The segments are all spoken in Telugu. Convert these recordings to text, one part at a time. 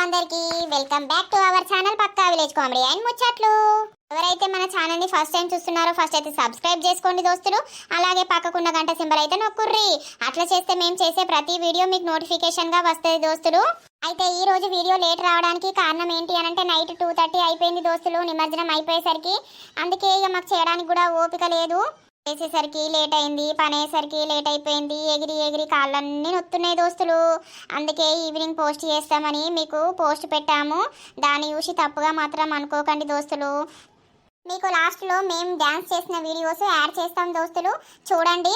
అందరికీ welcome back to our channel Pakka village comedy and ముచ్చట్లు. ఎవరైతే మన ఛానల్ ని ఫస్ట్ టైం చూస్తున్నారో ఫస్ట్ అయితే సబ్స్క్రైబ్ చేసుకోండి దోస్తులు. అలాగే పక్కకున్న గంట సింబల్ అయితే నొక్కుర్రి. అట్లా చేస్తే మేము చేసే ప్రతి వీడియో మీకు నోటిఫికేషన్ గా వస్తుంది దోస్తులు. అయితే ఈ రోజు వీడియో లేట్ రావడానికి కారణం ఏంటి అని అంటే నైట్ 2:30 అయిపోయింది దోస్తులు, నిమజ్జనం అయిపోయేసరికి. అందుకే ఇక మాకు చేయడానికి కూడా ఓపిక లేదు. చేసేసరికి లేట్ అయింది, పని అయ్యేసరికి లేట్ అయిపోయింది. ఎగిరి ఎగిరి కాళ్ళన్నీ నొత్తున్నాయి దోస్తులు. అందుకే ఈవినింగ్ పోస్ట్ చేస్తామని మీకు పోస్ట్ పెట్టాము. దాన్ని చూసి తప్పుగా మాత్రం అనుకోకండి దోస్తులు. మీకు లాస్ట్లో మేము డ్యాన్స్ చేసిన వీడియోస్ యాడ్ చేస్తాం దోస్తులు, చూడండి.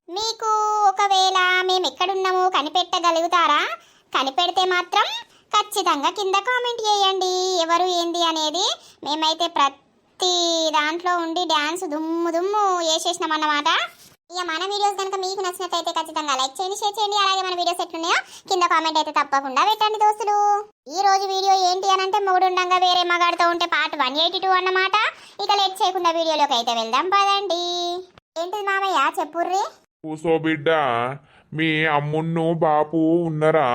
మీకు ఒకవేళ మేము ఎక్కడున్నామో కనిపెట్టగలుగుతారా? కనిపెడితే మాత్రం ఖచ్చితంగా కింద కామెంట్ చేయండి ఎవరు ఏంది అనేది. మేమైతే ప్రతి దాంట్లో ఉండి డ్యాన్స్ దుమ్ము దుమ్ము వేసేసినామన్నమాట. ఇక మన వీడియోస్ కనుక మీకు నచ్చినట్లయితే ఖచ్చితంగా లైక్ చేయండి, షేర్ చేయండి. అలాగే మన వీడియోస్ ఎట్లున్నాయో కింద కామెంట్ అయితే తప్పకుండా పెట్టండి దోస్తులు. ఈ రోజు వీడియో ఏంటి అని అంటే మొగుడుండంగా వేరే మగాడితో ఉంటే పార్ట్ 182 అన్నమాట. ఇక లేట్ చేయకుండా వీడియోలోకి అయితే వెళ్దాం పదండి. ఏంటిది మామయ్య చెప్పుర్రి? కూసో బిడ్డ, మీ అమ్మున్ను బాపు ఉన్నరా?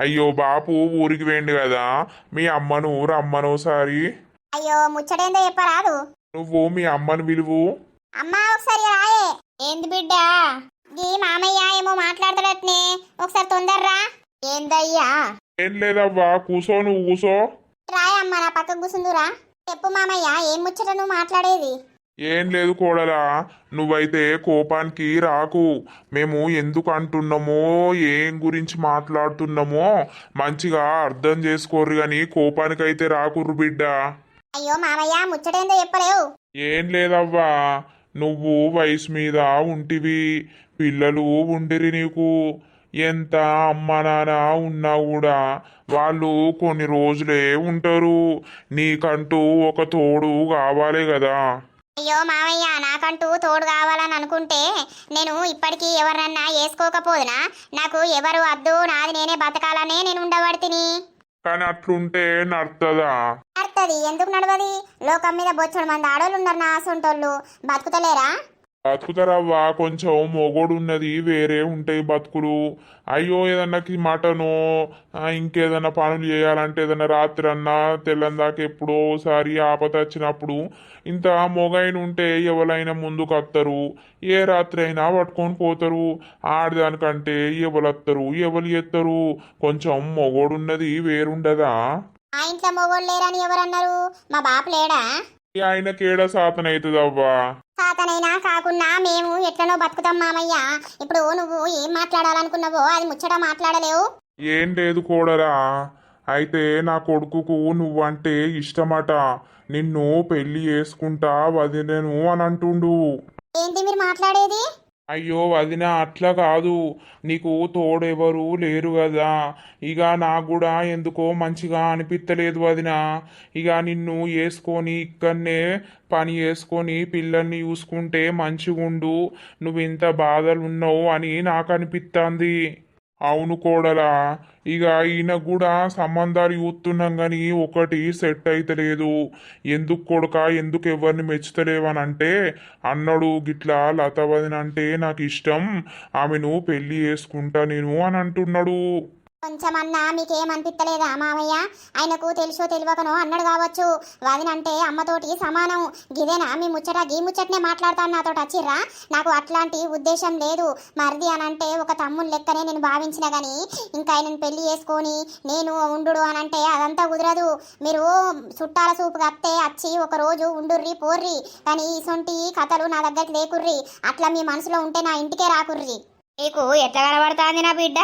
అయ్యో బాపు ఊరికి వేండి కదా, మీ అమ్మను రమ్మను సారి. అయ్యో ముచ్చటేందో చెప్పరాదు. నువ్వు మీ అమ్మను పిలువు. అమ్మా ఒకసారి రాయే. ఏంది బిడ్డ? ఈ మామయ్య ఏమో మాట్లాడతాడట్నే, ఒకసారి తొందర్రా. ఏందయ్యా? ఏం లేదవ్వా, కూసో, నువ్వు కూసో. రాయమ్మ నా పక్కకు కూసుందురా. చెప్పు మామయ్య, ఏం ముచ్చట నువ్వు మాట్లాడేది? ఏం లేదు కోడలా, నువ్వైతే కోపానికి రాకు. మేము ఎందుకు అంటున్నామో ఏం గురించి మాట్లాడుతున్నామో మంచిగా అర్థం చేసుకోరు గాని కోపానికైతే రాకుర్రు బిడ్డ. అయ్యో మామయ్య ముచ్చటేందో చెప్పలేవు. ఏం లేదవ్వా, నువ్వు వయసు మీద ఉంటివి, పిల్లలు ఉండిరి నీకు. ఎంత అమ్మ నాన్న ఉన్నా కూడా వాళ్ళు కొన్ని రోజులే ఉంటారు. నీకంటూ ఒక తోడు కావాలి కదా. అయ్యో మామయ్య, నాకంటూ తోడు కావాలని అనుకుంటే నేను ఇప్పటికీ ఎవరన్నా వేసుకోకపోదునా? నాకు ఎవరు వద్దు, నాది నేనే బతకాలనే నేను ఉండబడితిని. కానీ అట్లుంటే నడుతుందా? నడుతుంది, ఎందుకు నడవది? లోకం మీద బొచ్చడు మంది ఆడోళ్ళు ఉన్నారు, నా సొంటోళ్ళు. బతుకుతలేరా? బతుకుతారవ్వా, కొంచెం మొగోడు ఉన్నది వేరే ఉంటాయి బతుకులు. అయ్యో ఏదన్నా మటను ఇంకేదన్నా పనులు చేయాలంటే ఏదన్నా రాత్రి అన్నా తెల్లందాక ఎప్పుడో ఒకసారి ఆపద వచ్చినప్పుడు ఇంత మొగైన ఉంటే ఎవరైనా ముందుకు వస్తారు, ఏ రాత్రి అయినా పట్టుకొని పోతారు. ఆడదానికంటే ఎవరు వస్తారు, ఎవరు చేస్తారు? కొంచెం మొగోడున్నది వేరుండదా? ఆ ఇంట్లో మొగోళ్ళు లేరని ఎవరన్నారు? మా బాపు లేడా? ఆయనకేడ సాతన అవుతుందవ్వా. సాతనైనా కాకున్నా మేము ఎట్లనో బతుకుతాం మామయ్య. ఇప్పుడు నువ్వు ఏం మాట్లాడాలనుకున్నావో అది ముచ్చట మాట్లాడలేవు. ఏం లేదు కోడరా, అయితే నా కొడుకుకు నువ్వంటే ఇష్టమట, నిన్ను పెళ్లి చేసుకుంటా వదిలేను అని అంటుండు. ఏంటి మీరు మాట్లాడేది? అయ్యో వదిన, అట్లా కాదు, నీకు తోడెవరు లేరు కదా. ఇక నాకు కూడా ఎందుకో మంచిగా అనిపించలేదు వదిన. ఇక నిన్ను వేసుకొని ఇక్కడనే పని చేసుకొని పిల్లల్ని చూసుకుంటే మంచిగుండు, నువ్వు ఇంత బాధలు ఉన్నావు అని నాకు అనిపిస్తుంది. అవును కోడలా, ఇక ఈయన కూడా సంబంధాలు చూస్తున్నాం కానీ ఒకటి సెట్ అయితలేదు. ఎందుకు కొడుక, ఎందుకు ఎవరిని మెచ్చుతలేవని అంటే అన్నాడు గిట్లా లత వదిన అంటే నాకు ఇష్టం, ఆమెను పెళ్లి చేసుకుంటా నేను అని అంటున్నాడు. కొంచెమన్నా మీకేమనిపిస్తలేదా మామయ్య? ఆయనకు తెలుసో తెలియకనో అన్నాడు కావచ్చు. వదినంటే అమ్మతోటి సమానం. గిదేనా మీ ముచ్చట? గీ ముచ్చటనే మాట్లాడతాను నాతో వచ్చిర్రా? నాకు అట్లాంటి ఉద్దేశం లేదు. మరిది అనంటే ఒక తమ్ముని లెక్కనే నేను భావించిన కానీ ఇంకా ఆయనను పెళ్లి చేసుకొని నేను ఉండు అనంటే అదంతా కుదరదు. మీరు చుట్టాల సూపుగా అత్తే వచ్చి ఒక రోజు ఉండుర్రి పోర్రి, కానీ ఇసొంటి కథలు నా దగ్గరికి లేకుర్రి. అట్లా మీ మనసులో ఉంటే నా ఇంటికే రాకుర్రి. నీకు ఎట్లా కనబడుతుంది నా బిడ్డ?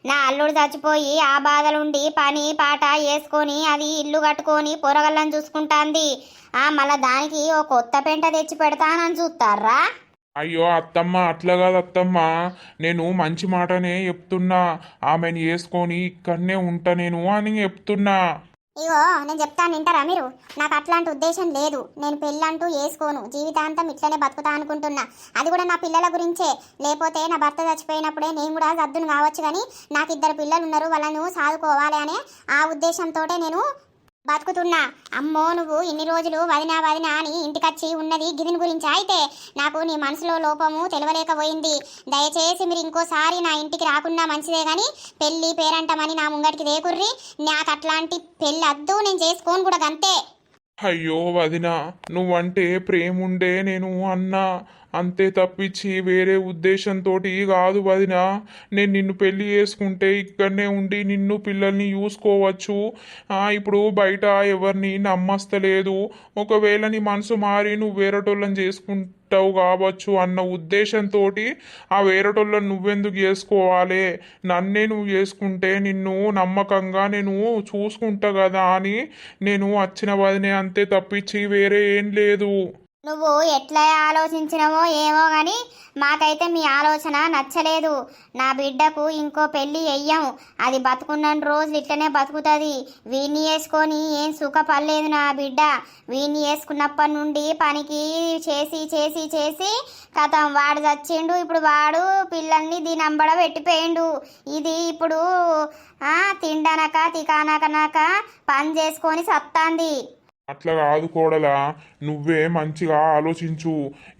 నా అల్లుడు చచ్చిపోయి ఆ బాధలుండి పని పాట వేసుకొని అది ఇల్లు కట్టుకొని పొరగల్లని చూసుకుంటాంది. మళ్ళా దానికి ఓ కొత్త పెంట తెచ్చి పెడతానని చూస్తారా? అయ్యో అత్తమ్మ, అట్లా కాదు అత్తమ్మ, నేను మంచి మాటనే చెప్తున్నా. ఆమెను వేసుకొని ఇక్కడనే ఉంటా నేను అని చెప్తున్నా. ఇగో నేను చెప్తాను, వింటారా మీరు? నాకు అట్లాంటి ఉద్దేశం లేదు. నేను పెళ్ళంటూ వేసుకోను, జీవితాంతం ఇట్లనే బతుకుతా అనుకుంటున్నా. అది కూడా నా పిల్లల గురించే. లేకపోతే నా భర్త చచ్చిపోయినప్పుడే నేను కూడా సర్దును కావచ్చు, కానీ నాకు 2 పిల్లలు ఉన్నారు, వాళ్ళను సాదుకోవాలి అనే ఆ ఉద్దేశంతో నేను బతుకుతున్నా. అమ్మో నువ్వు ఇన్ని రోజులు వదినా వదినా అని ఇంటికొచ్చి ఉన్నది గిదిని గురించి అయితే నాకు నీ మనసులో లోపము తెలవలేకపోయింది. దయచేసి మీరు ఇంకోసారి నా ఇంటికి రాకున్నా మంచిదే కానీ పెళ్ళి పేరంటమని నా ముంగటికి దేకుర్రి. నాకు అట్లాంటి పెళ్ళి అద్దు, నేను చేసుకోను కూడా గంతే. అయ్యో వదినా, నువ్వంటే ప్రేముండే నేను అన్నా, అంతే తప్పించి వేరే ఉద్దేశంతో కాదు వదినా. నేను నిన్ను పెళ్లి చేసుకుంటే ఇక్కడనే ఉండి నిన్ను పిల్లల్ని చూసుకోవచ్చు. ఇప్పుడు బయట ఎవరిని నమ్మస్తలేదు. ఒకవేళ నీ మనసు మారి నువ్వు వేరేటోళ్ళని చేసుకుంటావు కావచ్చు అన్న ఉద్దేశంతో ఆ వేరేటోళ్ళని నువ్వెందుకు చేసుకోవాలి, నన్నే నువ్వు చేసుకుంటే నిన్ను నమ్మకంగా నేను చూసుకుంటా కదా అని నేను వచ్చిన వదినే, అంతే తప్పించి వేరే ఏం లేదు. నువ్వు ఎట్లా ఆలోచించినవో ఏమో కానీ మాకైతే మీ ఆలోచన నచ్చలేదు. నా బిడ్డకు ఇంకో పెళ్ళి వెయ్యం, అది బతుకున్న రోజులు ఇట్లనే బతుకుతుంది. వీడిని వేసుకొని ఏం సుఖపడలేదు నా బిడ్డ. వీడిని వేసుకున్నప్పటి నుండి పనికి చేసి చేసి చేసి కథం వాడు చచ్చిండు. ఇప్పుడు వాడు పిల్లల్ని దీని అంబడ పెట్టిపోయిండు. ఇది ఇప్పుడు తిండనక తికానకనక పని చేసుకొని సత్తాంది. అట్లా కాదు కోడలా, నువ్వే మంచిగా ఆలోచించు.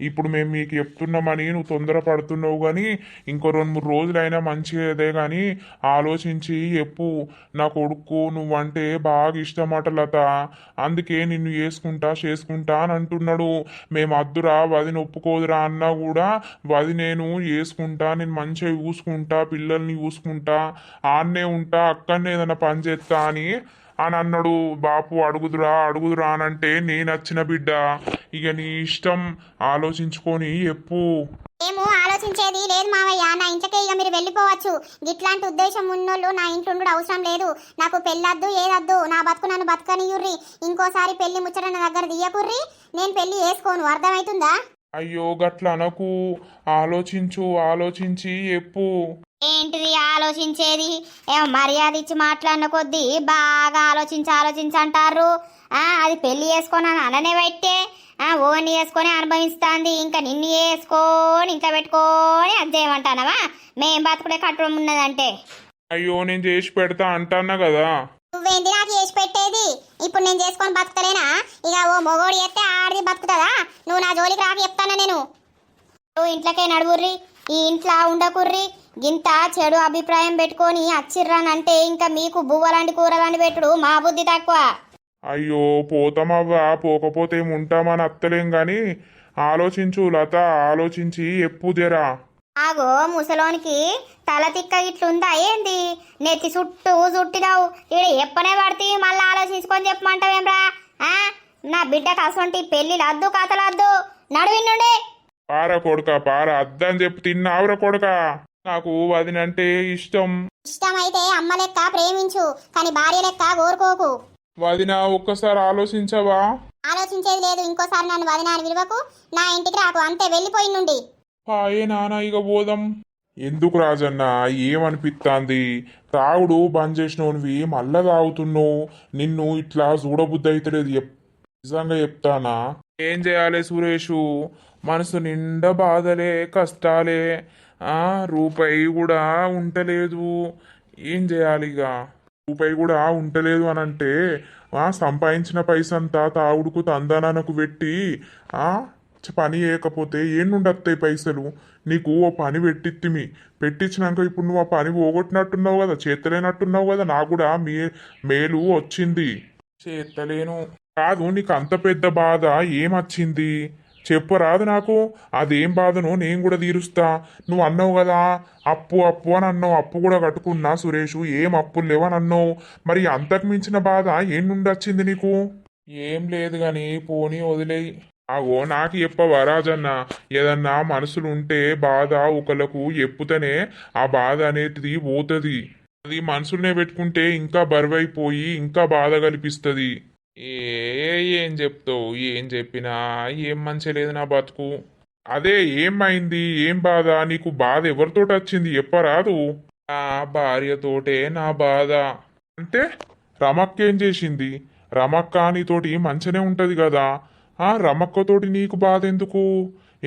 ఇప్పుడు మేము మీకు చెప్తున్నామని నువ్వు తొందరపడుతున్నావు కానీ ఇంకో 2-3 రోజులైనా మంచిదే కానీ ఆలోచించి చెప్పు. నా కొడుకు నువ్వంటే బాగా ఇష్టమట లత, అందుకే నిన్ను చేసుకుంటా అని అంటున్నాడు. మేము అద్దురా వదిన ఒప్పుకోదురా అన్నా కూడా వది నేను చేసుకుంటా, నేను మంచిగా చూసుకుంటా, పిల్లల్ని చూసుకుంటా, ఆన్నే ఉంటా, అక్కడనే ఏదైనా పని చేస్తా అని అన్నాడు. బాపు అడుగుదురా అని అంటే నేను వచ్చిన బిడ్డ, ఇక నీ ఇష్టం, ఆలోచించుకొని చెప్పు. మేము ఆలోచించేది లేదు మావయ్య, నా ఇంట్లోకే ఇక మీరు వెళ్ళిపోవచ్చు. ఇట్లాంటి ఉద్దేశం ఉన్నోళ్ళు నా ఇంట్లో ఉండడం అవసరం లేదు. నాకు పెళ్ళొద్దు ఏదద్దు, నా బతుకు నన్ను బతకనియుర్రి. ఇంకోసారి పెళ్లి ముచ్చట నా దగ్గర తీయకుర్రి, నేను పెళ్లి చేసుకోను. అర్థమవుతుందా? అయ్యో గట్ల అనకు, ఆలోచించి చెప్పు. ఏంటిది ఆలోచించేది? ఏమో మర్యాద ఇచ్చి మాట్లాడిన కొద్దీ బాగా ఆలోచించి అంటారు. అది పెళ్లి చేసుకొని అననే పెట్టే ఓని వేసుకొని అనుభవిస్తుంది. ఇంకా నిన్ను వేసుకొని ఇంకా పెట్టుకొని అది చేయమంటానవా? మేం బతుకుడే కట్టడం ఉన్నదంటే. అయ్యో నేను చేసి పెడతా అంటానా కదా. నువ్వేంటి నాకు చేసి పెట్టేది? ఇప్పుడు నేను చేసుకొని బతుకుతలేనా? ఇక ఓ మొగోడు చేస్తే ఆడిది బతుకుతుందా? నువ్వు నా జోలికి రాక చెప్తానా నేను. నువ్వు ఇంట్లోకే నడువుర్రి, ఈ ఇంట్లో ఉండకుర్రి. గింత చెడు అభిప్రాయం పెట్టుకొని అచ్చిర్రానంటే ఇంకా మీకు బువ్వలాంటి కూరలాంటి పెట్టుడు మా బుద్ధి తక్కువ. అయ్యో పోతామవ్వా, పోకపోతే ఏముంటామని అత్తలేం గాని ఆలోచించు లత, ఆలోచించి ఎప్పు జరా. ఆగో ముసలోనికి తల తిక్క ఇట్లుందా ఏంది? నెత్తి చుట్టినావు ఇక్కడ ఎప్పనే పడితే మళ్ళీ ఆలోచించుకొని చెప్పమంటావేమ్రా? నా బిడ్డకు అసొంటి పెళ్లిలు అద్దు, కథలద్దు. నడువిన్నుండే పార కొడుక పార, అద్దని చెప్పి తిన్నావురా కొడుక. నాకు వదినంటే ఇష్టమైతే అమ్మ లెక్క ప్రేమించు, కానీ భార్య లెక్క కోరుకోకు. వదిన ఒక్కసారి ఆలోచించవా? ఆలోచించేది లేదు. ఇంకోసారి నన్ను వదిన అని విలువకు, నా ఇంటికి రాకు, అంతే. వెళ్ళిపోయి నుండి. పాయే నాన్న, ఇక పోదాం. ఎందుకు రాజన్న, ఏమనిపిస్తాంది? తాగుడు బంద్ చేసినవి మళ్ళా తాగుతున్నావు. నిన్ను ఇట్లా చూడబుద్ధి అవుతలేదు. నిజంగా చెప్తానా? ఏం చేయాలి సురేషు, మనసు నిండా బాధలే, కష్టాలే. రూపాయి కూడా ఉంటలేదు. ఏం చేయాలి? ఇక రూపాయి కూడా ఉంటలేదు అని అంటే సంపాదించిన పైసంతా తాగుడుకు తందనానికి పెట్టి పని చేయకపోతే ఏం నుండి వస్తాయి పైసలు? నీకు ఓ పని పెట్టించినాక ఇప్పుడు నువ్వు ఆ పని పోగొట్టినట్టున్నావు కదా, చేతలేనట్టున్నావు కదా. నాకు కూడా మేలు వచ్చింది, చేతలేను కాదు. నీకు అంత పెద్ద బాధ ఏమొచ్చింది చెప్పరాదు నాకు. అదేం బాధనో నేను కూడా తీరుస్తా. నువ్వు అన్నావు కదా అప్పు అని అన్నావు, అప్పు కూడా కట్టుకున్నా సురేషు, ఏం అప్పులు లేవని అన్నావు. మరి అంతకు మించిన బాధ ఏం నుండి వచ్చింది నీకు? ఏం లేదు గాని పోనీ వదిలేయి. ఆగో నాకు చెప్పవా రాజన్న, ఏదన్నా మనసులు ఉంటే బాధ ఒకళ్ళకు చెప్పుతేనే ఆ బాధ అనేది పోతుంది. అది మనసులనే పెట్టుకుంటే ఇంకా బరువైపోయి ఇంకా బాధ కల్పిస్తుంది. ఏం చెప్తావు? ఏం చెప్పినా ఏం మంచి లేదు నా బతుకు. అదే ఏమైంది, ఏం బాధ నీకు? బాధ ఎవరితోటి వచ్చింది చెప్పరాదు? నా భార్యతోటే నా బాధ. అంటే రమక్క ఏం చేసింది? రమక్క నీతోటి మంచినే ఉంటది కదా. రమక్కతోటి నీకు బాధ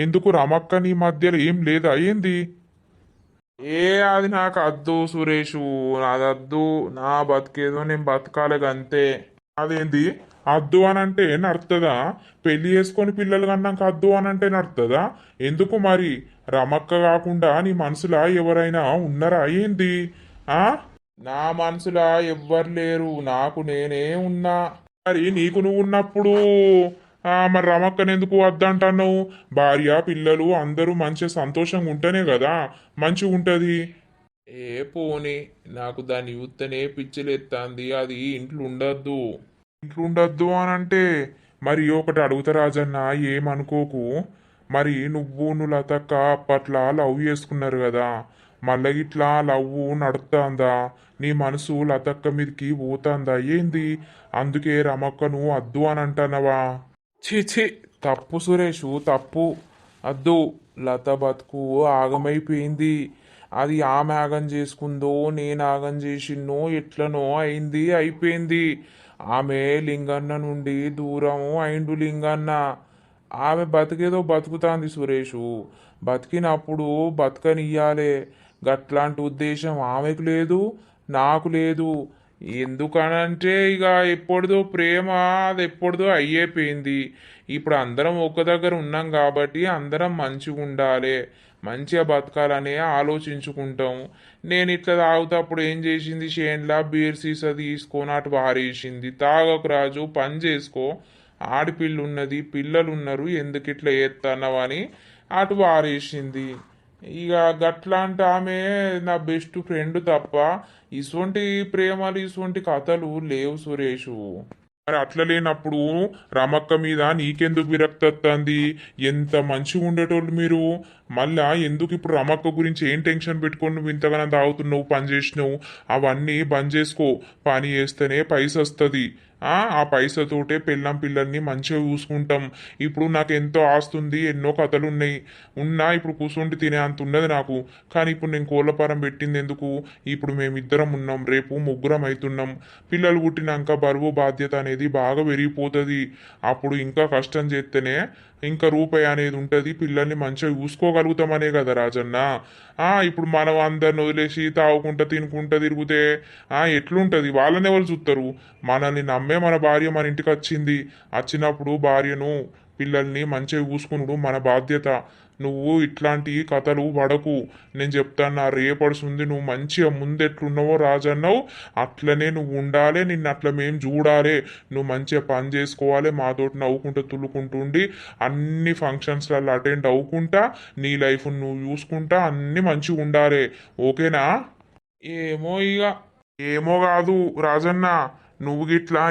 ఎందుకు రమక్క నీ మధ్యలో ఏం లేదా ఏంది? అది నాకు అద్దు సురేషు, నాదద్దు. నా బతికేదో నేను బతకాలి అంతే. అదేంది అద్దు అని అంటే నడుతుందా? పెళ్లి చేసుకొని పిల్లలు కన్నాక అద్దు అని అంటే నడుతుందా? ఎందుకు మరి? రమక్క కాకుండా నీ మనసులా ఎవరైనా ఉన్నారా ఏంది? ఆ నా మనసులా ఎవ్వరు లేరు, నాకు నేనే ఉన్నా. మరి నీకు నువ్వు ఉన్నప్పుడు మరి రమక్కని ఎందుకు వద్దంటున్నావు? భార్య పిల్లలు అందరూ మంచిగా సంతోషంగా ఉంటేనే కదా మంచిగా ఉంటది. ఏ పోనీ, నాకు దాని యూత్తనే పిచ్చిలెత్తాంది, అది ఇంట్లో ఉండద్దు. ఇంట్లో ఉండద్దు అని అంటే మరి ఒకటి అడుగుతా రాజన్న, ఏమనుకోకు. మరి నువ్వు లతక్క అప్పట్లా లవ్ చేసుకున్నారు కదా, మళ్ళీ ఇట్లా లవ్ నడుస్తుందా? నీ మనసు లతక్క మీదకి పోతుందా ఏంది? అందుకే రమక్కను అద్దు అని అంటున్నావా? ఛీ, తప్పు సురేషు, తప్పు. అద్దు. లత బతుకు ఆగమైపోయింది. అది ఆమె ఆగం చేసుకుందో నేను ఆగం చేసిన్నో ఎట్లనో అయింది, అయిపోయింది. ఆమె లింగన్న నుండి దూరం అయిండు లింగన్న. ఆమె బతికేదో బతుకుతాంది సురేషు. బతికినప్పుడు బతకనియ్యాలే. గట్లాంటి ఉద్దేశం ఆమెకు లేదు, నాకు లేదు. ఎందుకనంటే ఇక ఎప్పటిదో ప్రేమ, అది ఎప్పటిదో అయ్యేపోయింది. ఇప్పుడు అందరం ఒక దగ్గర ఉన్నాం కాబట్టి అందరం మంచిగా ఉండాలి, మంచిగా బతకాలనే ఆలోచించుకుంటాం. నేను ఇట్లా తాగుతప్పుడు ఏం చేసింది, షేన్లా బీర్ సీసా తీసుకొని అటు వారేసింది. తాగకు రాజు, పని చేసుకో, ఆడపిల్ల ఉన్నది, పిల్లలు ఉన్నారు, ఎందుకు ఇట్లా చేస్తున్నావు అని అటు వారేసింది. ఇక గట్లాంటి ఆమె నా బెస్ట్ ఫ్రెండ్ తప్ప ఇటువంటి ప్రేమలు ఇటువంటి కథలు లేవు సురేషు. మరి అట్లా లేనప్పుడు రమక్క మీద నీకెందుకు విరక్తి వస్తుంది? ఎంత మంచిగా ఉండేటోళ్ళు మీరు. మళ్ళా ఎందుకు ఇప్పుడు రమక్క గురించి ఏం టెన్షన్ పెట్టుకొని నువ్వు ఇంతగానో తాగుతున్నావు, పని చేసినావు? అవన్నీ బంద్ చేసుకో. పని చేస్తేనే పైస వస్తుంది. ఆ పైసతోటే పెళ్ళం పిల్లల్ని మంచిగా చూసుకుంటాం. ఇప్పుడు నాకు ఎంతో ఆస్తుంది, ఎన్నో కథలు ఉన్నాయి. ఉన్నా ఇప్పుడు కూర్చుండి తినే అంత ఉన్నది నాకు. కానీ ఇప్పుడు నేను కోళ్ళపారం పెట్టింది ఎందుకు? ఇప్పుడు మేమిద్దరం ఉన్నాం, రేపు ముగ్గురం అవుతున్నాం. పిల్లలు పుట్టినాక బరువు బాధ్యత అనేది బాగా పెరిగిపోతుంది. అప్పుడు ఇంకా కష్టం చేస్తేనే ఇంకా రూపాయి అనేది ఉంటుంది. పిల్లల్ని మంచిగా చూసుకోగలుగుతామనే కదా రాజన్న. ఇప్పుడు మనం అందరిని వదిలేసి తాగుకుంటా తినుకుంటా తిరిగితే ఎట్లుంటుంది? వాళ్ళని ఎవరు చూస్తారు? మనల్ని నమ్మే మన భార్య మన ఇంటికి వచ్చినప్పుడు భార్యను పిల్లల్ని మంచిగా చూసుకునుడు మన బాధ్యత. నువ్వు ఇట్లాంటి కథలు పడకు. నేను చెప్తాను, నా రేపడుస్తుంది. నువ్వు మంచిగా ముందెట్లున్నావో రాజన్నావు అట్లనే నువ్వు ఉండాలి. నిన్ను అట్లా మేము చూడాలి. నువ్వు మంచిగా పని చేసుకోవాలి, మాతోటి నవ్వుకుంటూ తుల్లుకుంటూ ఉండి అన్ని ఫంక్షన్స్లలో అటెండ్ అవ్వుకుంటా నీ లైఫ్ నువ్వు చూసుకుంటా అన్ని మంచిగా ఉండాలి. ఓకేనా? ఏమో కాదు రాజన్న, నువ్వు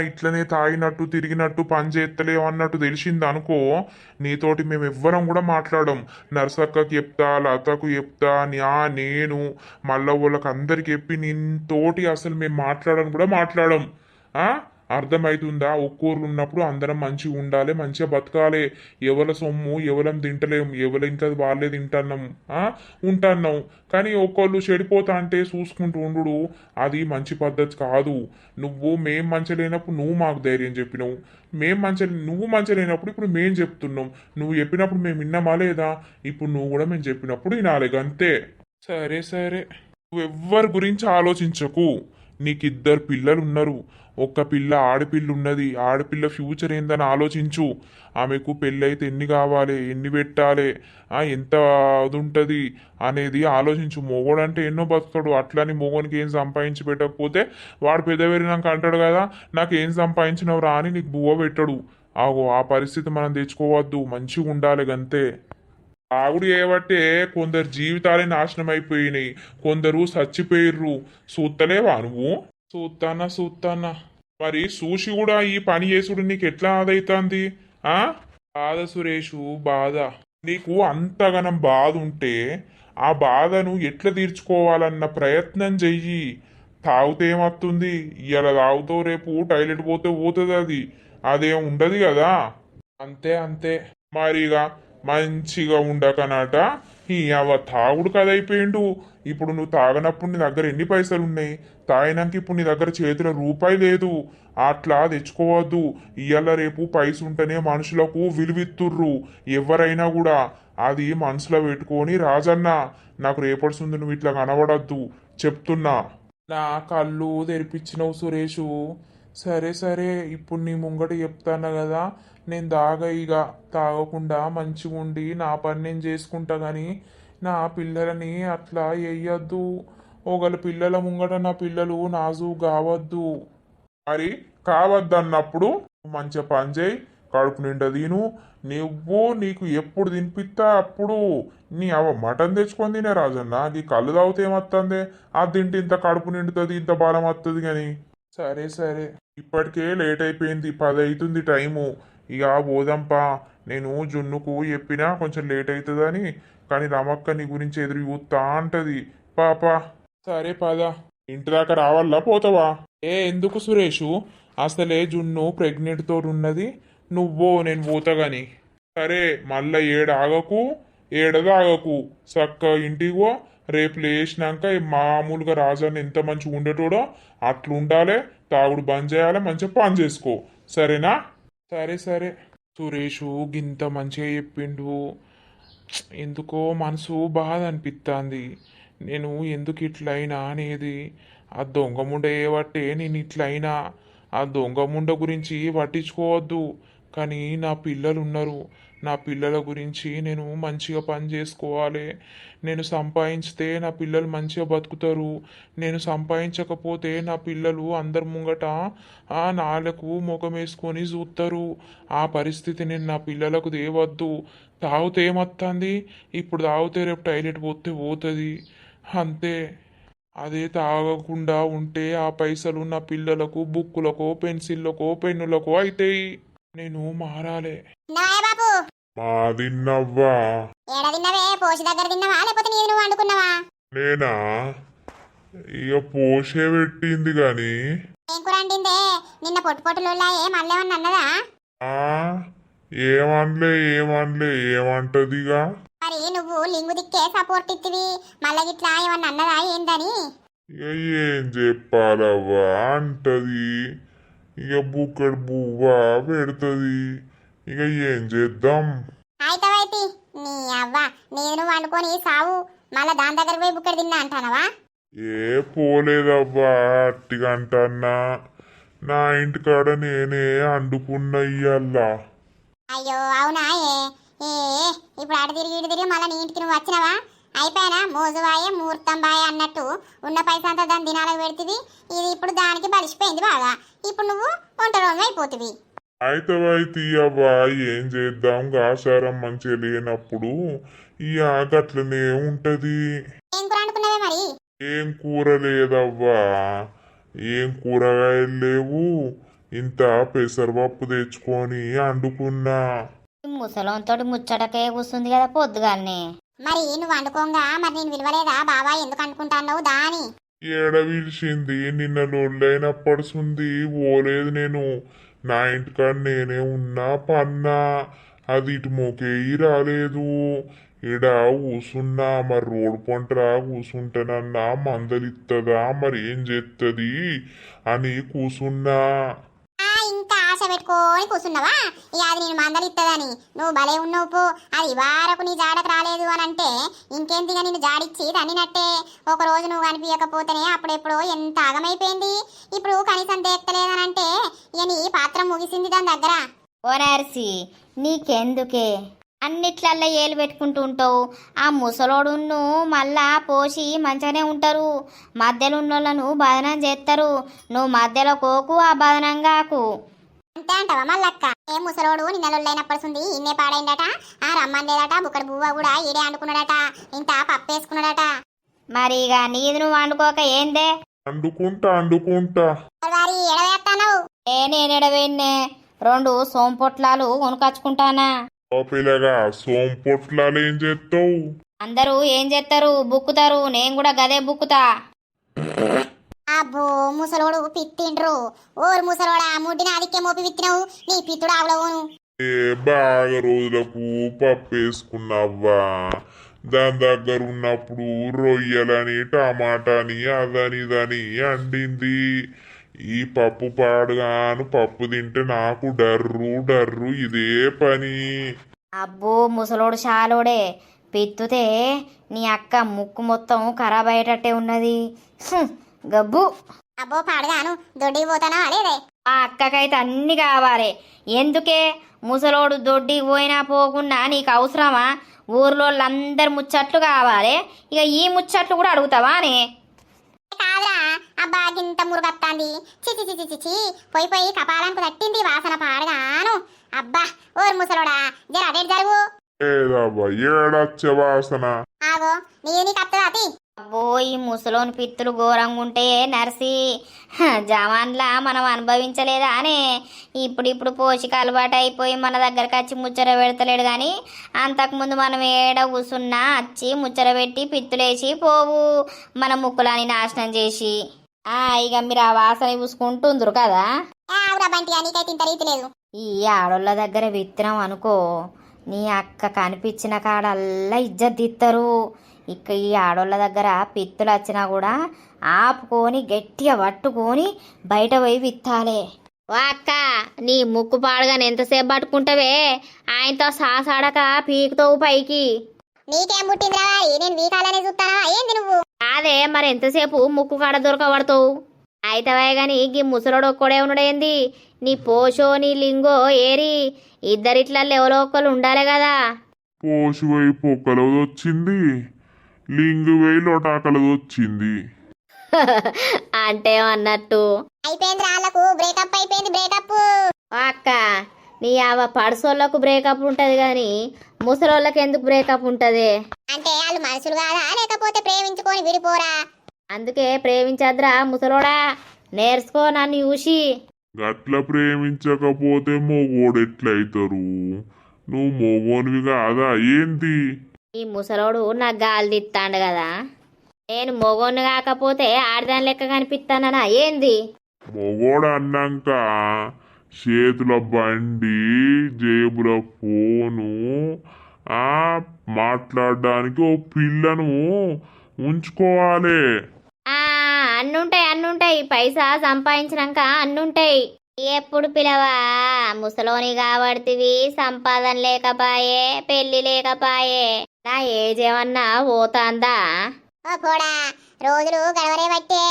ఇట్లనే తాగినట్టు తిరిగినట్టు పని చేస్తలేవు అన్నట్టు తెలిసింది అనుకో, నీతోటి మేము ఎవ్వరం కూడా మాట్లాడం. నర్సక్కకి చెప్తా, లతకు చెప్తా, నేను మళ్ళా వాళ్ళకి అందరికి చెప్పి నీతోటి అసలు మేము మాట్లాడడం కూడా మాట్లాడం. ఆ అర్థమవుతుందా? ఒక్కూర్లు ఉన్నప్పుడు అందరం మంచిగా ఉండాలి, మంచిగా బతకాలి. ఎవల సొమ్ము ఎవలం తింటలేం, ఎవరి ఇంకా వాళ్ళే తింటున్నాం, ఉంటున్నాం. కానీ ఒక్కళ్ళు చెడిపోతా అంటే చూసుకుంటూ ఉండు, అది మంచి పద్ధతి కాదు. మేం మంచి లేనప్పుడు నువ్వు మాకు ధైర్యం చెప్పినావు. నువ్వు మంచి లేనప్పుడు ఇప్పుడు మేము చెప్తున్నాం. నువ్వు చెప్పినప్పుడు మేము విన్నామా లేదా? ఇప్పుడు నువ్వు కూడా మేము చెప్పినప్పుడు వినాలి, అంతే. సరే, నువ్వెవ్వరి గురించి ఆలోచించకు. నీకిద్దరు పిల్లలు ఉన్నారు. ఒక్క పిల్ల ఆడపిల్ల ఉన్నది. ఆడపిల్ల ఫ్యూచర్ ఏందని ఆలోచించు. ఆమెకు పెళ్ళైతే ఎన్ని కావాలి, ఎన్ని పెట్టాలి, ఎంత అది ఉంటుంది అనేది ఆలోచించు. మొగోడంటే ఎన్నో బతుకుతాడు. అట్లని మొగోనికి ఏం సంపాదించి పెట్టకపోతే వాడు పెదవేరినాక అంటాడు కదా, నాకు ఏం సంపాదించినవరా అని నీకు బువ్వ పెట్టడు. ఆ పరిస్థితి మనం తెచ్చుకోవద్దు. మంచిగా ఉండాలి, గంతే. ఆవిడ చేయబట్టే కొందరు జీవితాలే నాశనం అయిపోయినాయి, కొందరు చచ్చిపోయిర్రు. చూస్తలేవా నువ్వు? చూస్తానా. మరి సూషి కూడా ఈ పని చేసుడు నీకు ఎట్లా ఆదైతుంది? ఆ బాధ సురేషు, బాధ. నీకు అంతగనం బాధ ఉంటే ఆ బాధను ఎట్లా తీర్చుకోవాలన్న ప్రయత్నం చెయ్యి. తాగితే ఏమవుతుంది? ఇలా తాగుతావు, రేపు టాయిలెట్ పోతుంది. అదేం ఉండదు కదా. అంతే మరిగా మంచిగా ఉండకనట తాగుడు కదైపోయిండు. ఇప్పుడు నువ్వు తాగనప్పుడు నీ దగ్గర ఎన్ని పైసలు ఉన్నాయి? తాగినాక ఇప్పుడు నీ దగ్గర చేతిలో రూపాయి లేదు. అట్లా తెచ్చుకోవద్దు. ఇయ్యాల రేపు పైస ఉంటేనే మనుషులకు విలువిత్తుర్రు ఎవరైనా కూడా. అది మనసులో పెట్టుకొని రాజన్న, నాకు రేపడుతుంది నువ్వు ఇట్లా కనబడద్దు చెప్తున్నా. నా కళ్ళు తెరిపించినవు సురేషు. సరే సరే ఇప్పుడు నీ ముంగట చెప్తాను కదా, నేను ఇక తాగకుండా మంచిగా ఉండి నా పని నేను చేసుకుంటా కానీ నా పిల్లలని అట్లా వేయద్దు. ఒకళ్ళ పిల్లల ముంగట నా పిల్లలు నాజు కావద్దు. మరి కావద్దన్నప్పుడు మంచిగా పని చేయి, కడుపు నిండా తిను. నీకు ఎప్పుడు తినిపిస్తా అప్పుడు నీ మటన్ తెచ్చుకొని తినే రాజన్న. ఈ కళ్ళు తాగితే ఏమొస్తుంది? అది తింటే ఇంత కడుపు నిండుతుంది, ఇంత బలం వస్తుంది కానీ. సరే సరే, ఇప్పటికే లేట్ అయిపోయింది, 10 అవుతుంది టైము. ఇక పోదాంపా. నేను జున్నుకు చెప్పినా కొంచెం లేట్ అవుతుందని, కానీ రమక్క నీ గురించి ఎదురు చూస్తా అంటది. పాపా సరే పద. ఇంటి దాకా రావాలా పోతావా? ఎందుకు సురేషు, అసలే జున్ను ప్రెగ్నెంట్ తోటి ఉన్నది. నువ్వో నేను పోతా గాని. సరే మళ్ళా ఆగకు, ఆగకు, చక్క ఇంటికి పో. రేపు లేచినాక మామూలుగా రాజాన్ని ఎంత మంచిగా ఉండేటోడో అట్లుండాలి. తాగుడు బంద్ చేయాలి, మంచిగా పని చేసుకో. సరేనా? సరే సరే. సురేషు గింత మంచిగా చెప్పిండు, ఎందుకో మనసు బాధ అనిపిస్తుంది. నేను ఎందుకు ఇట్లయినా అనేది. ఆ దొంగ ముండ ఏవట్టే నేను ఇట్లయినా. ఆ దొంగ ముండ గురించి పట్టించుకోవద్దు, కానీ నా పిల్లలు ఉన్నారు. నా పిల్లల గురించి నేను మంచిగా పని చేసుకోవాలి. నేను సంపాదించితే నా పిల్లలు మంచిగా బతుకుతారు. నేను సంపాదించకపోతే నా పిల్లలు అందరి ముంగట ఆ నాలకు ముఖం వేసుకొని చూస్తారు. ఆ పరిస్థితి నేను నా పిల్లలకు దేవద్దు. తాగితే ఏమొస్తుంది? ఇప్పుడు తాగితే రేపు టాయిలెట్ పోతే పోతుంది అంతే. అదే తాగకుండా ఉంటే ఆ పైసలు నా పిల్లలకు బుక్కులకో పెన్సిళ్ళకో పెన్నులకో అవుతాయి. నేను మారాలే. బాబు మా తిన్నవ్వా? ఏడ తిన్నవే? పోసి దగ్గర తిన్నవా లేకపోతే నీది నువ్వు వండుకున్నావా? నేనా? ఇక పోసే పెట్టింది గాని. ఏం కూర వండిందే? నిన్న పొట్టులా మళ్ళేమన్నా అన్నదా? ఆ ఏమంటదిగా. మరి నువ్వు లింగు దిక్కే సపోర్ట్ ఇత్తివి, మళ్ళా గిట్లా ఏమన్నా అన్నదా ఏందని? ఇక ఏం చెప్పాలవ్వా అంటది. ఇక బుక్కడు బువ్వా పెడుతుంది. ఇక ఏం చేద్దాం? అయితే నీ అవ్వ నేను నువ్వు వండుకొని సావు, మళ్ళా దాని దగ్గర పోయి బుక్కడు తిన్నా అంటానవా? పోలేదవ్వా, అట్టిగా అంటన్నా. నా ఇంటికాడ నేనే అండుకున్న ఇయ్యల్లా. అయ్యో అవునా? ఏ ఇప్పుడు అటు తిరిగి ఇటు తిరిగి మళ్ళీ నీ ఇంటికి నువ్వు వచ్చినవా? అయిపోయినా మోజువాయే ముహూర్తం బాయే అన్నట్టు ఉన్న పైసా అంతా దాని దినాలకు పెడుతుంది. ఇది ఇప్పుడు దానికి బలిసిపోయింది బాగా. ఇప్పుడు నువ్వు వంట రోజు అయిపోతుంది. అయితే అవ్వా ఏం చేద్దాం? ఆచారం మంచిగా లేనప్పుడు ఈ గట్లనే ఉంటది. ఏం కూర అనుకున్నావే మరి? ఏం కూర లేదవ్వా, ఏం కూరగాయలు లేవు. ఇంత పెసరపప్పు తెచ్చుకొని అండుకున్నా. ముసలంతో ముచ్చటకే కూస్తుంది కదా పొద్దుగానే. మరి నువ్వు వండుకోంగా మరి నేను విలువలేదా బాబా? ఎందుకు అనుకుంటాను దాని? ఏడ పిలిచింది? నిన్న లొల్లైనప్పడుసుంది పోలేదు నేను. నా ఇంటికాడ నేనే ఉన్నా పన్నా. అది ఇటు మొకేయి రాలేదు. ఇడ కూసున్నా. మరి రోడ్డు పంటరా కూసుంటానన్నా మందలిత్తదా మరి ఏం చేస్తుంది అని కూసున్నా. ఇంకా ఆశ పెట్టుకొని కూర్చున్నావా? ఇక అది నేను మందలిత్తదని. నువ్వు భలే ఉన్నావు పో. అది వారకు నీ జాడకు రాలేదు అని అంటే ఇంకేంతిగా నిన్ను జాడిచ్చి తన్నినట్టే. ఒక రోజు నువ్వు కనిపించకపోతేనే అప్పుడెప్పుడో ఎంత ఆగమైపోయింది. ఇప్పుడు కనీసం దేక్కలేదని అంటే ఇక నీ పాత్ర ముగిసింది దాని దగ్గర. ఓ నర్సి, నీకెందుకే అన్నిట్లల్లో ఏలు పెట్టుకుంటూ ఉంటావు? ఆ ముసలోడును మళ్ళా పోసి మంచిగానే ఉంటారు. మధ్యలో ఉన్నోళ్ళను బదనం చేస్తారు. నువ్వు మధ్యలో కోకు, ఆ బదనం కాకు. అంతే అంటావా మళ్ళక్క? ఏ ముసలోడు నిన్న లొల్లైనప్పడుంది ఇన్నే పాడైందట. ఆ రమ్మని లేదట. బుక్కడు బువ్వ కూడా ఈడే అండుకున్నాడట. ఇంత పప్పు వేసుకున్నాడట. మరి ఇక నీది నువ్వు వండుకోక ఏందే? అండుకుంటా. వారి ఎడవేస్తాను. నేనెడవేన్నే 2 సోంపొట్లాలు కొనుకొచ్చుకుంటానా. పిల్లగా సోంపొట్లాలు ఏం చేస్తావు? అందరూ ఏం చేస్తారు? బుక్కుతారు. నేను కూడా గదే బుక్కుతా. అబ్బో ముసలోడు పిత్తిండ్రు. ఓరు ముసలోడా, ముడ్డిన అదికే మోపి విత్తినవు. నీ పిత్తుడు ఆవులవును. బాగా రోజులకు పప్పు వేసుకున్నావా? దాని దగ్గర ఉన్నప్పుడు రొయ్యలని టమాటాని అదని ఇదని అండింది. ఈ పప్పు పాడుగాను పప్పు తింటే నాకు డర్రు ఇదే పని. అబ్బో ముసలోడు షాలోడే. పిత్తుతే నీ అక్క ముక్కు మొత్తం ఖరాబ్ అయ్యేటట్టే ఉన్నది. గబ్బు. అబ్బో పాడగాను దొడ్డికి పోతానా లేదే? ఆ అక్కకైతే అన్ని కావాలి. ఎందుకే ముసలోడు దొడ్డికి పోయినా పోకున్నా నీకు అవసరమా? ఊర్లో అందరు ముచ్చట్లు కావాలి, ఇక ఈ ముచ్చట్లు కూడా అడుగుతావా అని? కాదురా, అబ్బా గింత మురుగత్తాంది. చిచి చిచి చిచి, పోయి పోయి కపాలంకు తట్టింది వాసన పాడగాను. అబ్బా ఓరు ముసలోడా, జర అడే జరుగు. ఏదబ్బా ఏడొచ్చే వాసన. ఆగో నీకు అత్తదా అతి. అబ్బో ఈ ముసలోని పిత్తులు ఘోరంగా ఉంటే నర్సి, జవాన్లా మనం అనుభవించలేదా అనే? ఇప్పుడు పోషక అలవాటు అయిపోయి మన దగ్గరకు వచ్చి ముచ్చర పెడతలేడు కానీ అంతకుముందు మనం ఏడ కూసున్నా వచ్చి ముచ్చర పెట్టి పిత్తులేసి పోవు మన ముక్కులని నాశనం చేసి. ఇక మీరు ఆ వాసన చూసుకుంటుందరు కదా. ఆవురా బంటి, నీకైతే ఇంత రీతి లేదు. ఈ ఆడోళ్ళ దగ్గర విత్తనం అనుకో, నీ అక్క కనిపించిన కాడల్లా ఇజ్జత్ తీస్తారు. ఇక ఈ ఆడోళ్ళ దగ్గర పిత్తులు వచ్చినా కూడా ఆపుకొని గట్టిగా పట్టుకొని బయట పోయి విత్తాలే. ఓ అక్క, నీ ముక్కు పాడగానే ఎంతసేపు పట్టుకుంటావే? ఆయనతో సాసాడక పీకుతావు పైకి. నీకేం పుట్టిందిరా, నేను వీకాలనే చూస్తానా ఏంది నువ్వు? అదే మరి ఎంతసేపు ముక్కు కాడ దొరకబడతావు? అయితవే గాని గీ ముసలోడు ఒక్కడే ఉండడేంది? నీ పోషో నీ లింగో ఏరి ఇద్దరిట్లల్లో ఎవరో ఒక్కరు ఉండాలి కదా. పోషు పోయి పొక్కలది వచ్చింది, లింగు పోయి లోటాకలది వచ్చింది. అంటే అన్నట్టు అయిపోయింది రాళ్ళకు బ్రేకప్ అయిపోయింది. బ్రేకప్ అక్క, నీ పడసోళ్ళకు బ్రేకప్ ఉంటది కానీ ముసలోళ్ళకి ఎందుకు బ్రేకప్ ఉంటది? అంటే వాళ్ళు మనుషులు కాదా, లేకపోతే ప్రేమించుకొని విడిపోరా? అందుకే ప్రేమించద్రా ముసలోడా, నేర్చుకో నన్ను చూసి. గట్ల ప్రేమించకపోతే మొగోడు ఎట్లయితారు? నువ్వు మొగోనివి కాదా ఏంది? ఈ ముసలోడు నాకు గాలి తిత్తాండు కదా, నేను మొగోని కాకపోతే ఆడదాని లెక్క కనిపిస్తానా ఏంది? మొగోడు అన్నాక చేతుల బండి, జేబుల ఫోను, మాట్లాడడానికి ఓ పిల్లను ఉంచుకోవాలి. అన్నుంటాయి పైసా సంపాదించినాక అన్నుంటాయి. ఎప్పుడు పిలవా ముసలోని కాబడితివి, సంపాదన లేకపాయే, పెళ్లి లేకపాయే, నా ఏజ్ ఏమన్నా పోతాందా? ఓ పోడా, రోజులు గడవరే బట్టే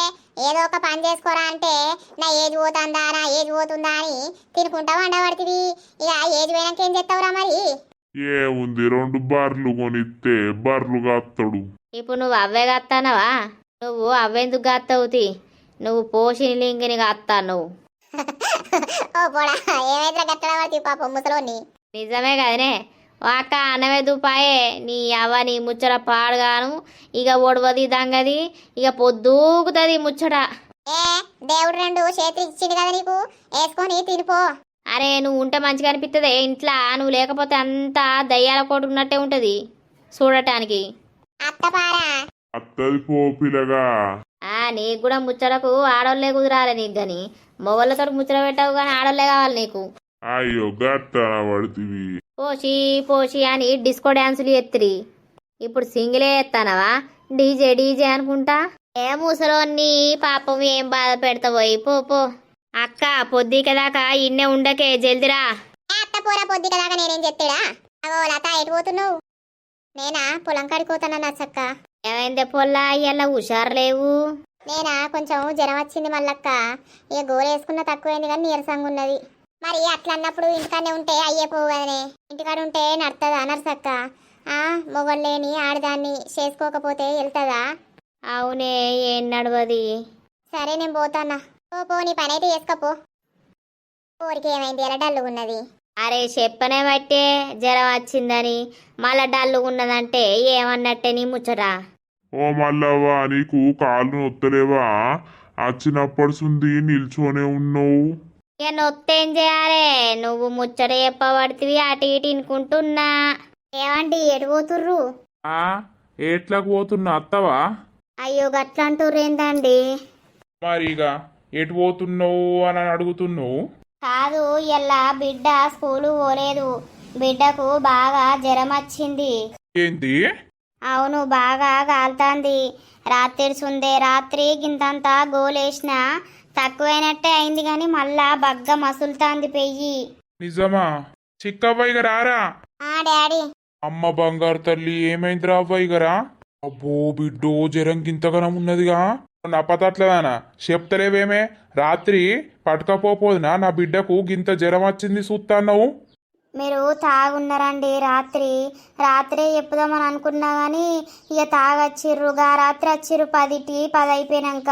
ఏదో ఒక పని చేసుకోరా అంటే నా ఏజ్ పోతుందా నా ఏజ్ పోతుందా అని తినుకుంటా వండబడుతుంది. ఇక ఏజ్ పోయినాక ఏం చేస్తావురా మరి? ఏముంది, 2 బర్లు కొనిస్తే బర్లు కాస్తాడు. ఇప్పుడు నువ్వు అవ్వే కాస్తానవా? నువ్వు అవ్వెందుకు కాస్తావుతి? నువ్వు పోషిని లింగిని కాస్తా నువ్వు. ఓ పోడా, ఏమైతే గట్టడ పడుతుంది పాపం ముసలోని. నిజమే కదనే. అక్క అన్నమే దుపాయే, నీ అవ్వ నీ ముచ్చట పాడుగాను. ఇక ఒడవది దంగది, ఇక పొద్దుకుతుంది ముచ్చట. దేవుడు 2 చేతులు ఇచ్చింది కదా నీకు, వేసుకొని తినిపో. అరే నువ్వు ఉంటే మంచిగా అనిపిస్తుంది ఇంట్లో, నువ్వు లేకపోతే అంతా దయ్యాల కోట ఉన్నట్టే ఉంటుంది చూడటానికి. అత్తపారా అత్తది పోపిలగా. నీకు కూడా ముచ్చటకు ఆడోళ్ళే కుదరాలి నీకు గాని, మొగళ్ళతో ముచ్చట పెట్టావు కానీ ఆడోళ్ళే కావాలి నీకు. అయ్యో గట్టన పడుతుంది. పోషి అని డిస్కో డ్యాన్సులు ఎత్తిరి, ఇప్పుడు సింగిలే ఎత్తానవా? డీజే డీజే అనుకుంటా. ఏ ముసలోన్ని పాపం ఏం బాధ పెడతావోయి పో. అక్క పొద్దుకదాకా ఇన్నే ఉండకే, జల్దిరా. అత్తపోరా, పొద్దుకదాకా నేనేం చెప్తాడా? అవో లత, ఎటు పోతున్నావు? నేనా పొలం కడుకోతానా నచ్చక్క. ఏమైందే పొల్లా, ఇలా హుషారు లేవు? నేనా కొంచెం జ్వరం వచ్చింది మల్లక్క, ఇక గోరేసుకున్న తక్కువైంది కానీ నీరసంగా ఉన్నది. మరి అట్లా అన్నప్పుడు ఇంటికాడనే ఉంటే అయ్యే పోవు కదనే, ఇంటికాడ ఉంటే నడుతుందా నర్సక్క? మొగళ్ళేని ఆడదాన్ని చేసుకోకపోతే వెళ్తుందా? అవునే, ఏం నడవది. సరే నేను పోతానా. పో, నీ పని అయితే చేసుకోపో. ఊరికి ఏమైంది, ఎలా డల్లుగా ఉన్నది? అరే చెప్పనే బట్టే జ్వరం వచ్చిందని మళ్ళా డల్లుగా ఉన్నదంటే ఏమన్నట్టే నీ ముచ్చట. ఓ మల్లవ్వా, నీకు కాళ్ళు నొత్తలేవా? వచ్చినప్పటి సుంది నిల్చోనే ఉన్నావు. ఇక నొత్తేం చేయాలే, నువ్వు ముచ్చట చెప్పబడితివి అటు ఇటు ఇనుకుంటున్నా. ఏమండి, ఎటు పోతుర్రు? ఎట్లకు పోతున్నా అత్తవా? అయ్యో గట్లా అంటుర్రేందండి? మరి ఇక ఎటు పోతున్నావు అని అడుగుతున్నావు. కాదు, ఇలా బిడ్డ స్కూలు పోలేదు, బిడ్డకు బాగా జ్వరం వచ్చింది. ఏంటి? అవును, బాగా కాలుతాంది. రాత్రి గింతంతా గోలేసిన తక్కువైనట్టే అయింది కానీ మళ్ళా బగ్గ మసులుతాంది పెయ్యి. నిజమా? చిక్కవ్వయ్య రారా. డాడీ. అమ్మ బంగారు తల్లి, ఏమైందిరా అవ్వయ్య గారా? అబ్బో బిడ్డో, జ్వరం గింతగనం ఉన్నదిగా. నప్పతట్లేదానా చెప్తలేవేమే రాత్రి పట్టుకపోపోదునా నా బిడ్డకు గింత జ్వరం వచ్చింది చూస్తాన్నావు. మీరు తాగున్నారండి రాత్రే చెప్పుదామని అనుకున్నా కానీ ఇక తాగొచ్చిర్రుగా రాత్రి వచ్చిర్రు 10 అయిపోయినాక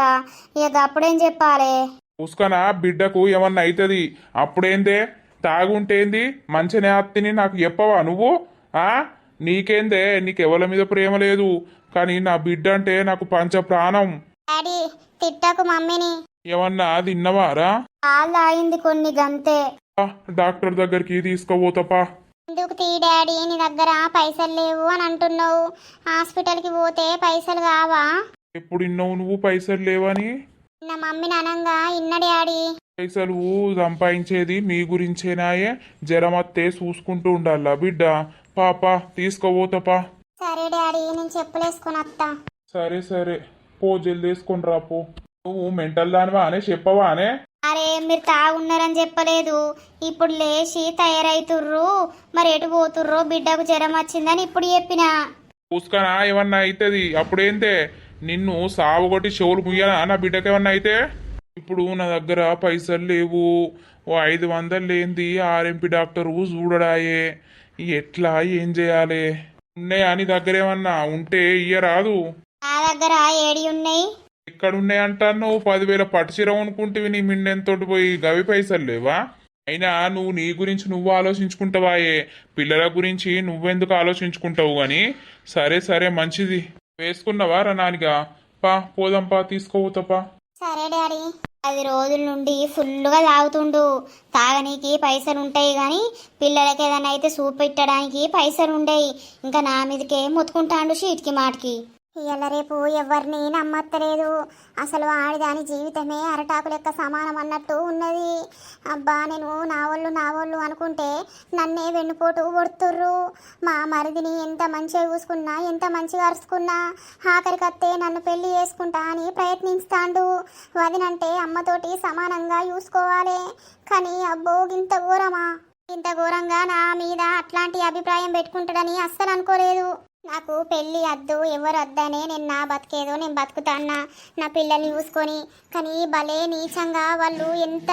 ఇక అప్పుడేం చెప్పాలి. చూసుకనా బిడ్డకు ఏమన్నా అవుతుంది అప్పుడేందే తాగుంటేంది మంచినే అత్తిని నాకు చెప్పవా నువ్వు ఆ నీకేందే నీకెవరి మీద ప్రేమ లేదు కానీ నా బిడ్డ అంటే నాకు పంచ ప్రాణం. డాడీ తిట్టకు మమ్మీని. ఏమన్నా తిన్నవారా? పాలు తాగింది కొన్ని గంతే. డాక్టర్ దగ్గరికి తీసుకుపోతాపా. ఎందుకు తీ డాడీ, నీ దగ్గర పైసలు లేవు అని అంటున్నావు. హాస్పిటల్కి పోతే పైసలు కావా? ఎప్పుడు ఇన్నావు నువ్వు పైసలు లేవని? నా మమ్మీని అనంగా ఇన్న డాడీ. పైసలు సంపాదించేది మీ గురించేనాయే, జ్వరమత్తే చూసుకుంటూ ఉండాలా బిడ్డ. పాపా తీసుకోపోతాపా. సరే డాడీ, నేను చెప్పులేసుకొని వస్తా. సరే సరే పో జల్ది వేసుకొని రా పో. నువ్వు మెంటల్ దానివా అనే చెప్పవా అనే? అరే మీరు తాగున్నారని చెప్పలేదు, ఇప్పుడు లేచి తయారైతుర్రు, మరి ఎటు పోతుర్రో బిడ్డకు జ్వరం వచ్చిందని ఇప్పుడు చెప్పిన. చూసుకనా ఏమన్నా అవుతుంది అప్పుడేంతే నిన్ను సావుగొట్టి చెవులు ముయ్యాలా నా బిడ్డకేమన్నా అయితే? ఇప్పుడు నా దగ్గర పైసలు లేవు, ఓ 500 లేంది ఆర్ఎంపీ డాక్టరు చూడడాయే. ఎట్లా ఏం చేయాలి? ఉన్నాయా నీ దగ్గర ఏమన్నా ఉంటే ఇయ్యరాదు. నా దగ్గర ఏడి ఉన్నాయి? ఎక్కడున్నాయి అంటాను? 10,000 పట్టుచీర అనుకుంటేవి నీ మిండెంతోటి పోయి గవి పైసలు లేవా? అయినా నువ్వు నీ గురించి నువ్వు ఆలోచించుకుంటావాయే, పిల్లల గురించి నువ్వెందుకు ఆలోచించుకుంటావు గాని. సరే సరే మంచిది. వేసుకున్నావా రా నానిగా? పా పోదాంపా తీసుకోపోతాపా. సరే డాడీ. 10 రోజుల నుండి ఫుల్గా తాగుతుండు. తాగనీకి పైసలు ఉంటాయి కానీ పిల్లలకి ఏదైనా అయితే సూప్ పెట్టడానికి పైసలు ఉండయి. ఇంకా నా మీదకే మొత్తుకుంటాండు చీటికి మాటికి. ఇవాళ రేపు ఎవరిని నమ్మత్తలేదు. అసలు ఆడిదాని జీవితమే అరటాకు లెక్క సమానం అన్నట్టు ఉన్నది. అబ్బా నేను నా వాళ్ళు అనుకుంటే నన్నే వెన్నుపోటు కొడుతుర్రు. మా మరిదిని ఎంత మంచిగా చూసుకున్నా, ఎంత మంచిగా అరుచుకున్నా ఆఖరికత్తే నన్ను పెళ్లి చేసుకుంటా అని ప్రయత్నిస్తాండు. వదినంటే అమ్మతోటి సమానంగా చూసుకోవాలి కానీ అబ్బో ఇంత ఘోరమా? ఇంత ఘోరంగా నా మీద అట్లాంటి అభిప్రాయం పెట్టుకుంటాడని అస్సలు అనుకోలేదు. నాకు పెళ్ళి వద్దు, ఎవరు వద్దనే నేను నా బతికేదో నేను బతుకుతాన్నా నా పిల్లల్ని చూసుకొని. కానీ భలే నీచంగా వాళ్ళు ఎంత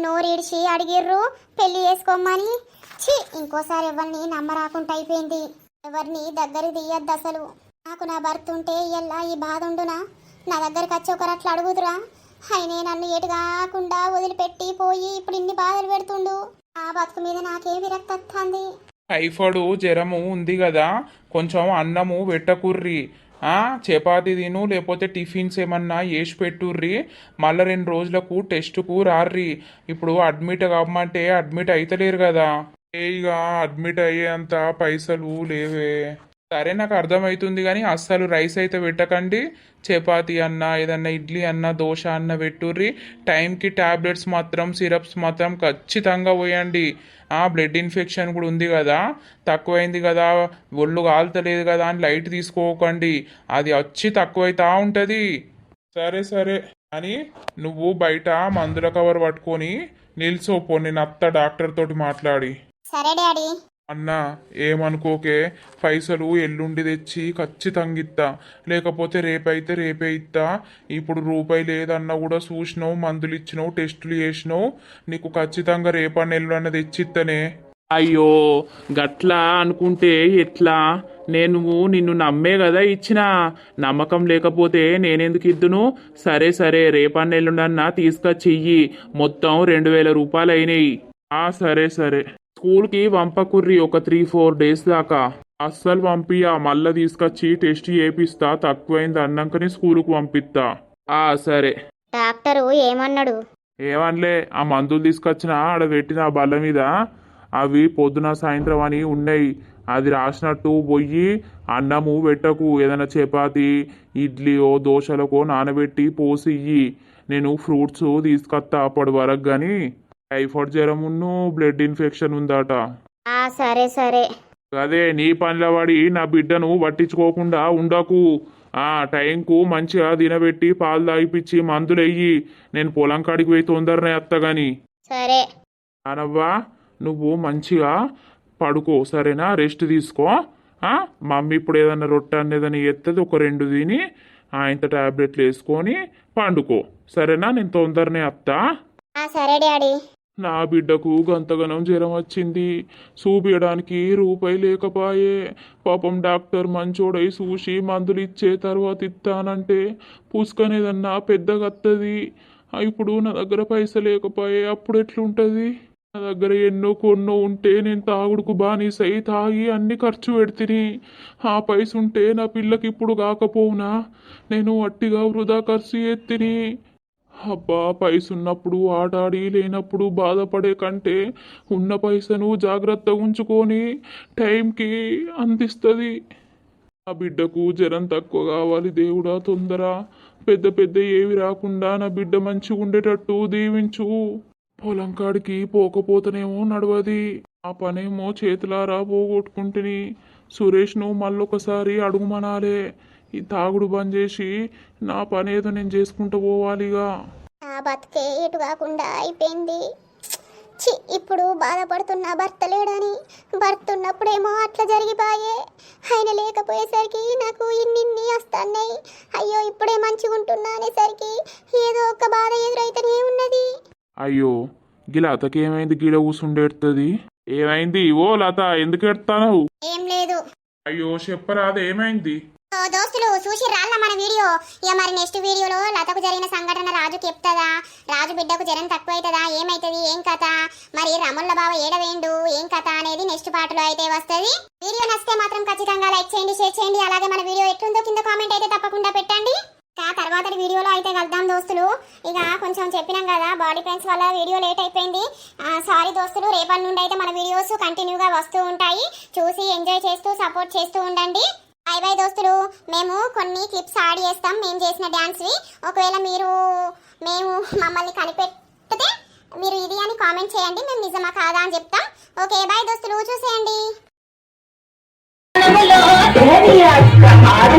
నోరిడిచి అడిగిర్రు పెళ్ళి చేసుకోమని. ఛీ, ఇంకోసారి ఎవరిని నమ్మరాకుండా అయిపోయింది. ఎవరిని దగ్గరికి తీయద్దు అసలు. నాకు నా భర్త ఉంటే ఇలా ఈ బాధ ఉండునా? నా దగ్గరికి వచ్చి ఒకరు అట్లా అడుగుతురా? అయినే నన్ను ఎటు కాకుండా వదిలిపెట్టి పోయి ఇప్పుడు ఇన్ని బాధలు పెడుతుండు. ఆ బతుకు మీద నాకే విరక్తి వస్తుంది. టైఫాయిడ్ జ్వరము ఉంది కదా, కొంచెం అన్నము పెట్టకుర్రి. చపాతీ తిను, లేకపోతే టిఫిన్స్ ఏమన్నా వేసి పెట్టుర్రి. మళ్ళీ 2 రోజులకు టెస్టుకు రార్రి. ఇప్పుడు అడ్మిట్ కమ్మంటే అడ్మిట్ అవుతలేరు కదా. ఇక అడ్మిట్ అయ్యేంత పైసలు లేవే. సరే నాకు అర్థమవుతుంది కానీ అస్సలు రైస్ అయితే పెట్టకండి. చపాతీ అన్న, ఏదన్నా ఇడ్లీ అన్న, దోశ అన్న పెట్టుర్రి. టైంకి టాబ్లెట్స్ మాత్రం, సిరప్స్ మాత్రం ఖచ్చితంగా పోయండి. బ్లడ్ ఇన్ఫెక్షన్ కూడా ఉంది కదా, తక్కువైంది కదా, ఒళ్ళు కాలుతలేదు కదా అని లైట్ తీసుకోకండి. అది వచ్చి తక్కువైతా ఉంటుంది. సరే సరే అని నువ్వు బయట మందుల కవర్ పట్టుకొని నిల్చోపో, నేను అత్త డాక్టర్ తోటి మాట్లాడి. సరే డాడీ. అన్నా ఏమనుకోకే, పైసలు ఎల్లుండి తెచ్చి ఖచ్చితంగా ఇస్తా, లేకపోతే రేపైతే రేపే ఇస్తా. ఇప్పుడు రూపాయి లేదన్నా కూడా చూసినావు, మందులు ఇచ్చినావు, టెస్టులు చేసినావు, నీకు ఖచ్చితంగా రేపన్న ఎల్లుండి తెచ్చిత్తనే. అయ్యో గట్లా అనుకుంటే ఎట్లా? నిన్ను నమ్మే కదా ఇచ్చిన, నమ్మకం లేకపోతే నేనెందుకు ఇద్దును? సరే సరే రేపన్న ఎల్లుండన్నా తీసుకొచ్చి ఇయ్యి. మొత్తం 2,000 రూపాయలు అయినాయి. సరే సరే. స్కూల్కి పంపకుర్రి ఒక 3-4 డేస్ దాకా. అస్సలు పంపియా, మళ్ళా తీసుకొచ్చి టెస్ట్ చేపిస్తా, తక్కువైంది అన్నాకనే స్కూల్కి పంపిస్తా. సరే. డాక్టరు ఏమన్నాడు? ఏమనలే, ఆ మందులు తీసుకొచ్చిన ఆడ పెట్టిన ఆ బల్ల మీద అవి పొద్దున సాయంత్రం అని ఉన్నాయి. అది రాసినట్టు పోయి అన్నము పెట్టకు, ఏదైనా చపాతి ఇడ్లీయో దోశలకో నానబెట్టి పోసి ఇయ్యి. నేను ఫ్రూట్స్ తీసుకొస్తా అప్పటి వరకు. కానీ టైఫాయిడ్ జ్వరమును బ్లడ్ ఇన్ఫెక్షన్ ఉందట. సరే సరే. అదే నీ పనిలో పడి నా బిడ్డను పట్టించుకోకుండా ఉండకు. టైంకు మంచిగా తినబెట్టి పాలు తాగిపిచ్చి మందులు వెయ్యి. నేను పొలం కాడికి పోయి తొందరనే వస్తాగాని. సరే అనవ్వా, నువ్వు మంచిగా పడుకో సరేనా, రెస్ట్ తీసుకో. మమ్మీ ఇప్పుడు ఏదన్నా రొట్టె ఏదైనా ఎత్తది, ఒక 2 తిని ఇంత టాబ్లెట్లు వేసుకొని పండుకో సరేనా, నేను తొందరనే వస్తా. సరే డాడీ. నా బిడ్డకు గంతగనం జ్వరం వచ్చింది, చూపించడానికి రూపాయి లేకపాయే. పాపం డాక్టర్ మంచోడై చూసి మందులు ఇచ్చే తర్వాత ఇస్తానంటే పుసుకనేదన్నా పెద్దగా వస్తుంది. ఇప్పుడు నా దగ్గర పైసలు లేకపాయే, అప్పుడు ఎట్లుంటుంది? నా దగ్గర ఎన్నో కొన్నో ఉంటే నేను తాగుడుకు బానిసై తాగి అన్ని ఖర్చు పెడితిని. ఆ పైస ఉంటే నా పిల్లకి ఇప్పుడు కాకపోవునా? నేను వట్టిగా వృధా ఖర్చు ఎత్తిని. అబ్బా, పైసున్నప్పుడు ఆటాడి లేనప్పుడు బాధపడే కంటే ఉన్న పైసను జాగ్రత్తగా ఉంచుకొని టైంకి అందిస్తుంది. నా బిడ్డకు జ్వరం తక్కువ కావాలి దేవుడా, తొందర. పెద్ద పెద్ద ఏవి రాకుండా నా బిడ్డ మంచిగా ఉండేటట్టు దీవించు. పొలం కాడికి పోకపోతేనేమో నడవది, ఆ పనేమో చేతులారా పోగొట్టుకుంటుని. సురేష్ను మళ్ళొకసారి అడుగుమనాలే. ఈ తాగుడు బంద్ చేసి నా పనేదో నేను చేసుకుంటూ పోవాలిగా. నా బతికే ఎటు కాకుండా అయిపోయింది. చి, ఇప్పుడు బాధపడుతున్న భర్త లేడని. భర్త ఉన్నప్పుడేమో అట్లా జరిగిపోయే, ఆయన లేకపోయేసరికి నాకు ఇన్ని వస్తున్నాయి. అయ్యో, ఇప్పుడే మంచిగా ఉంటున్నా అనేసరికి ఏదో ఒక బాధ ఎదురైతేనే ఉన్నది. అయ్యో, గి లతకి ఏమైంది? గిడ కూసుండేడుతుంది. ఏమైంది? ఓ లత, ఎందుకు ఎడతావు? ఏం లేదు. అయ్యో చెప్పరాదు, ఏమైంది? దోస్తులు చూసి రాళ్ళ మన వీడియో. ఇక మరి నెక్స్ట్ వీడియోలో లతకు జరిగిన సంఘటన రాజుకి చెప్తుందా? రాజు బిడ్డకు జ్వరం తక్కువ అవుతుందా? ఏమైతుంది? ఏం కథ? మరి రమల్ల బావ ఏడవేండు? ఏం కథ అనేది నెక్స్ట్ పార్ట్లో అయితే వస్తుంది. వీడియో నచ్చితే మాత్రం ఖచ్చితంగా లైక్ చేయండి, షేర్ చేయండి. అలాగే మన వీడియో ఎట్లుందో కింద కామెంట్ అయితే తప్పకుండా పెట్టండి. తర్వాత వీడియోలో అయితే కలుద్దాం దోస్తులు. ఇక కొంచెం చెప్పినాం కదా, బాడీ పెయిన్స్ వల్ల వీడియో లేట్ అయిపోయింది. సారీ దోస్తులు. రేపటి నుండి అయితే మన వీడియోస్ కంటిన్యూగా వస్తూ ఉంటాయి. చూసి ఎంజాయ్ చేస్తూ సపోర్ట్ చేస్తూ ఉండండి. బై బై దోస్తులు. మేము కొన్ని క్లిప్స్ యాడ్ చేస్తాం మేము చేసిన డ్యాన్స్వి. ఒకవేళ మేము మమ్మల్ని కనిపెట్టితే మీరు ఇది అని కామెంట్ చేయండి, మేము నిజమా కాదా అని చెప్తాం. ఓకే, బై దోస్తులు, చూసేయండి. ఆరు